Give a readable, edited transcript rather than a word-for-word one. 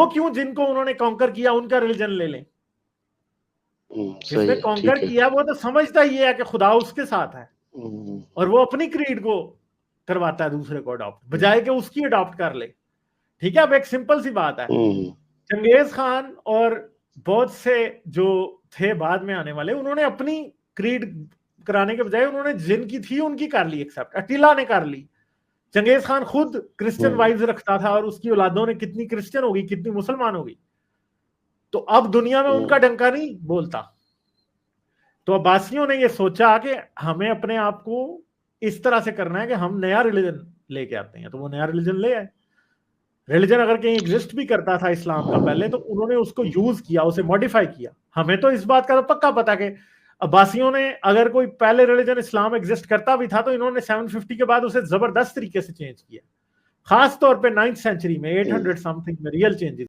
وہ کیوں جن کو انہوں نے کانکر کیا ان کا ریلیجن لے لیں؟ جس نے کانکر کیا وہ تو سمجھتا ہی ہے کہ خدا اس کے ساتھ ہے اور وہ اپنی کریڈ کو کرواتا ہے دوسرے کو اڈاپٹ بجائے کہ اس کی اڈاپٹ کر لے. ٹھیک ہے, اب ایک سمپل سی بات ہے, چنگیز خان اور بہت سے جو تھے بعد میں آنے والے, انہوں نے اپنی کریڈ کرانے کے بجائے انہوں نے جن کی تھی ان کی کر لی ایکسپٹ. اٹیلا نے کر لی. چنگیز خان خود کرسچن وائفز رکھتا تھا اور اس کی اولادوں نے کتنی کرسچن ہوگی, کتنی مسلمان ہوگی. تو اب دنیا میں ان کا ڈنکا نہیں بولتا. تو عباسیوں نے یہ سوچا کہ ہمیں اپنے آپ کو اس طرح سے کرنا ہے کہ ہم نیا ریلیجن لے کے آتے ہیں. تو وہ نیا ریلیجن لے آئے. ریلیجن اگر کہیں ایگزسٹ بھی کرتا تھا اسلام کا پہلے, تو انہوں نے اس کو یوز کیا, اسے ماڈیفائی کیا. ہمیں تو اس بات کا تو پکا پتا کہ عباسیوں نے اگر کوئی پہلے ریلیجن اسلام ایگزسٹ کرتا بھی تھا تو انہوں نے 750 کے بعد اسے زبردست طریقے سے چینج کیا, خاص طور پہ 9th سینچری میں 800 سم تھنگ میں ریئل چینجز